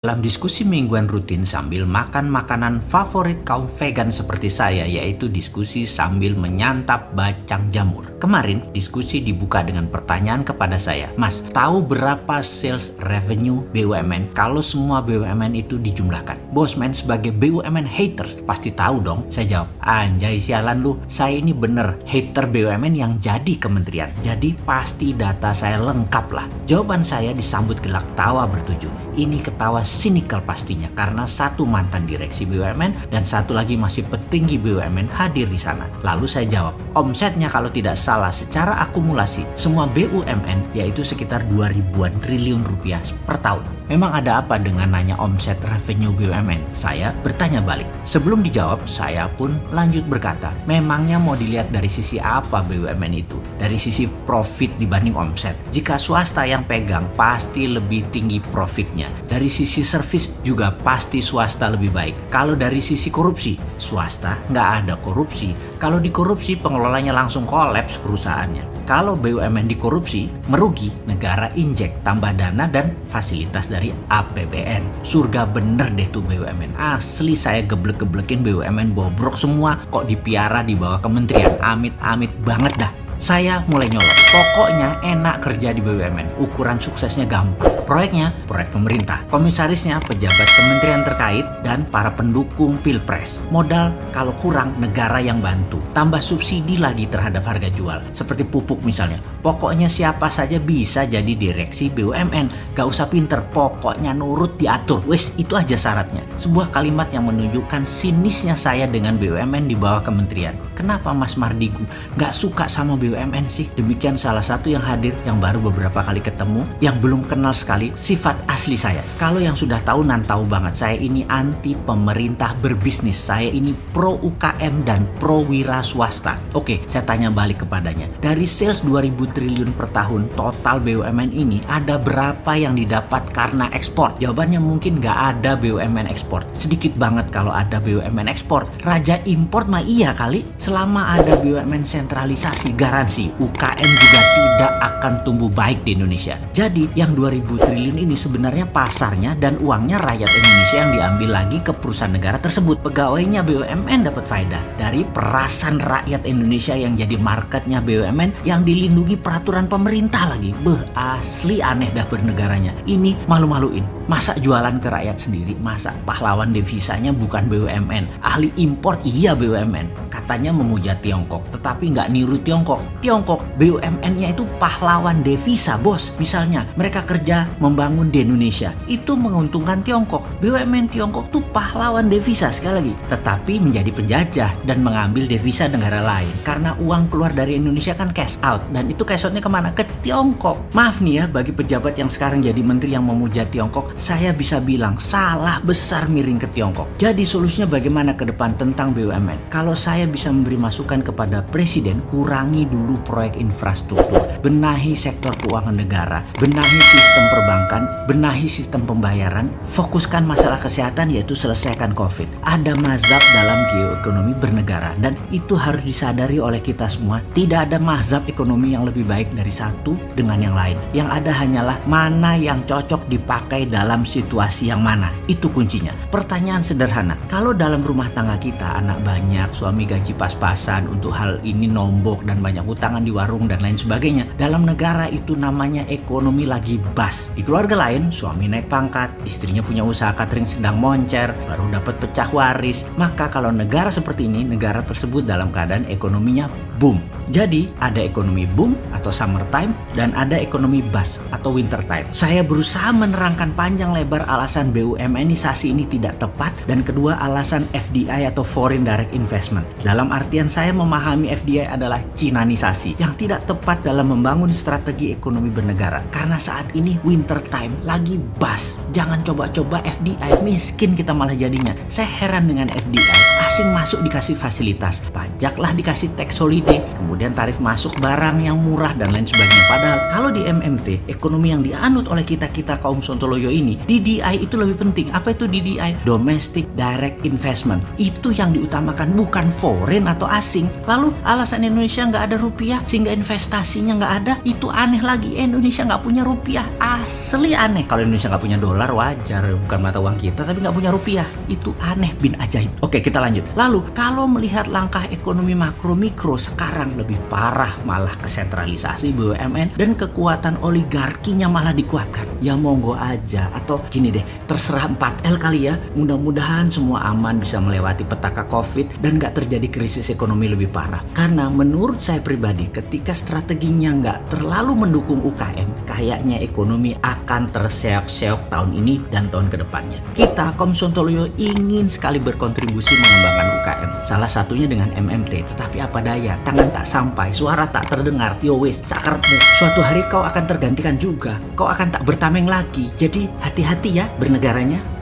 Dalam diskusi mingguan rutin sambil makan makanan favorit kaum vegan seperti saya, yaitu diskusi sambil menyantap bacang jamur. Kemarin diskusi dibuka dengan pertanyaan kepada saya, Mas, tahu berapa sales revenue BUMN kalau semua BUMN itu dijumlahkan? Bosman sebagai BUMN haters pasti tahu dong. Saya jawab, anjay sialan lu, saya ini bener hater BUMN yang jadi kementerian. Jadi pasti data saya lengkap lah. Jawaban saya disambut gelak tawa bertujuh. Ini ketawa sinikal pastinya karena satu mantan direksi BUMN dan satu lagi masih petinggi BUMN hadir di sana. Lalu saya jawab, omsetnya kalau tidak salah secara akumulasi semua BUMN yaitu sekitar 2.000-an triliun rupiah per tahun. Memang ada apa dengan nanya omset revenue BUMN? Saya bertanya balik. Sebelum dijawab, saya pun lanjut berkata, memangnya mau dilihat dari sisi apa BUMN itu? Dari sisi profit dibanding omset. Jika swasta yang pegang, pasti lebih tinggi profitnya. Dari sisi service juga pasti swasta lebih baik. Kalau dari sisi korupsi, swasta nggak ada korupsi. Kalau dikorupsi, pengelolanya langsung kolaps perusahaannya. Kalau BUMN dikorupsi, merugi, negara injek tambah dana dan fasilitas dari APBN. Surga bener deh tuh BUMN. Asli saya geblek-geblekin BUMN bobrok semua kok dipiara di bawah kementerian. Amit-amit banget dah. Saya mulai nyolot. Pokoknya enak kerja di BUMN. Ukuran suksesnya gampang. Proyeknya, proyek pemerintah. Komisarisnya, pejabat kementerian terkait dan para pendukung pilpres. Modal kalau kurang, negara yang bantu. Tambah subsidi lagi terhadap harga jual. Seperti pupuk misalnya. Pokoknya siapa saja bisa jadi direksi BUMN. Gak usah pinter, pokoknya nurut diatur. Wes, itu aja syaratnya. Sebuah kalimat yang menunjukkan sinisnya saya dengan BUMN di bawah kementerian. Kenapa Mas Mardigu gak suka sama BUMN sih? Demikian salah satu yang hadir yang baru beberapa kali ketemu, yang belum kenal sekali sifat asli saya. Kalau yang sudah tahu tahu banget, saya ini anti pemerintah berbisnis. Saya ini pro UKM dan pro wira swasta. Oke, saya tanya balik kepadanya. Dari sales 2.000 triliun per tahun total BUMN ini, ada berapa yang didapat karena ekspor? Jawabannya mungkin gak ada BUMN ekspor. Sedikit banget kalau ada BUMN ekspor. Raja import mah iya kali. Selama ada BUMN sentralisasi, garansi UKM juga tidak akan tumbuh baik di Indonesia. Jadi yang 2.000 triliun ini sebenarnya pasarnya dan uangnya rakyat Indonesia yang diambil lagi ke perusahaan negara tersebut. Pegawainya BUMN dapat faedah dari perasan rakyat Indonesia yang jadi marketnya BUMN yang dilindungi peraturan pemerintah lagi. Asli aneh dah bernegaranya. Ini malu-maluin. Masa jualan ke rakyat sendiri? Masa pahlawan devisanya bukan BUMN? Ahli impor iya BUMN. Katanya memuja Tiongkok, tetapi nggak niru Tiongkok. Tiongkok BUMN-nya itu pahlawan devisa, bos. Misalnya mereka kerja membangun di Indonesia, itu menguntungkan Tiongkok. BUMN Tiongkok tuh pahlawan devisa sekali lagi, tetapi menjadi penjajah dan mengambil devisa negara lain. Karena uang keluar dari Indonesia kan cash out, dan itu cash outnya kemana? Ke Tiongkok. Maaf nih ya, bagi pejabat yang sekarang jadi menteri yang memuja Tiongkok, saya bisa bilang salah besar miring ke Tiongkok. Jadi solusinya bagaimana ke depan tentang BUMN? Kalau saya bisa memberi masukan kepada Presiden, kurangi dulu proyek infrastruktur, benahi sektor keuangan negara, benahi sistem perbankan, benahi sistem pembayaran, fokuskan masalah kesehatan yaitu selesaikan COVID. Ada mazhab dalam geoekonomi bernegara dan itu harus disadari oleh kita semua. Tidak ada mazhab ekonomi yang lebih baik dari satu dengan yang lain. Yang ada hanyalah mana yang cocok dipakai dalam situasi yang mana. Itu kuncinya. Pertanyaan sederhana, kalau dalam rumah tangga kita anak banyak, suami gaji pas-pasan, untuk hal ini nombok dan banyak hutangan di warung dan lain sebagainya, dalam negara itu namanya ekonomi lagi bas. Di keluarga lain, suami naik pangkat, istrinya punya usaha catering sedang moncer, baru dapat pecah waris. Maka kalau negara seperti ini, negara tersebut dalam keadaan ekonominya boom. Jadi ada ekonomi boom atau summertime dan ada ekonomi bust atau winter time. Saya berusaha menerangkan panjang lebar alasan BUMNisasi ini tidak tepat dan kedua alasan FDI atau Foreign Direct Investment. Dalam artian saya memahami FDI adalah Cinanisasi yang tidak tepat dalam membangun strategi ekonomi bernegara. Karena saat ini winter time lagi bust. Jangan coba-coba FDI, miskin kita malah jadinya. Saya heran dengan FDI. asing masuk dikasih fasilitas, pajaklah dikasih tax holiday, kemudian tarif masuk barang yang murah dan lain sebagainya. Padahal kalau di MMT, ekonomi yang dianut oleh kita kaum Sontoloyo ini, DDI itu lebih penting. Apa itu DDI? Domestic Direct Investment. Itu yang diutamakan, bukan foreign atau asing. Lalu alasan Indonesia nggak ada rupiah sehingga investasinya nggak ada, itu aneh lagi. Indonesia nggak punya rupiah, asli aneh. Kalau Indonesia nggak punya dolar wajar, bukan mata uang kita, tapi nggak punya rupiah, itu aneh bin ajaib. Oke, kita lanjut. Lalu kalau melihat langkah ekonomi makro mikro sekarang lebih parah, malah kesentralisasi BUMN dan kekuatan oligarkinya malah dikuatkan. Ya monggo aja, atau gini deh, terserah 4L kali ya. Mudah-mudahan semua aman, bisa melewati petaka COVID dan gak terjadi krisis ekonomi lebih parah. Karena menurut saya pribadi, ketika strateginya gak terlalu mendukung UKM, kayaknya ekonomi akan terseok-seok tahun ini dan tahun kedepannya. Kita kaum Sontoloyo ingin sekali berkontribusi mengembangkan UKM, salah satunya dengan MMT. Tetapi apa daya, tangan tak sampai, suara tak terdengar. Yo wis, sakarepmu, suatu hari kau akan tergantikan juga, kau akan tak bertameng lagi. Jadi hati-hati ya bernegaranya.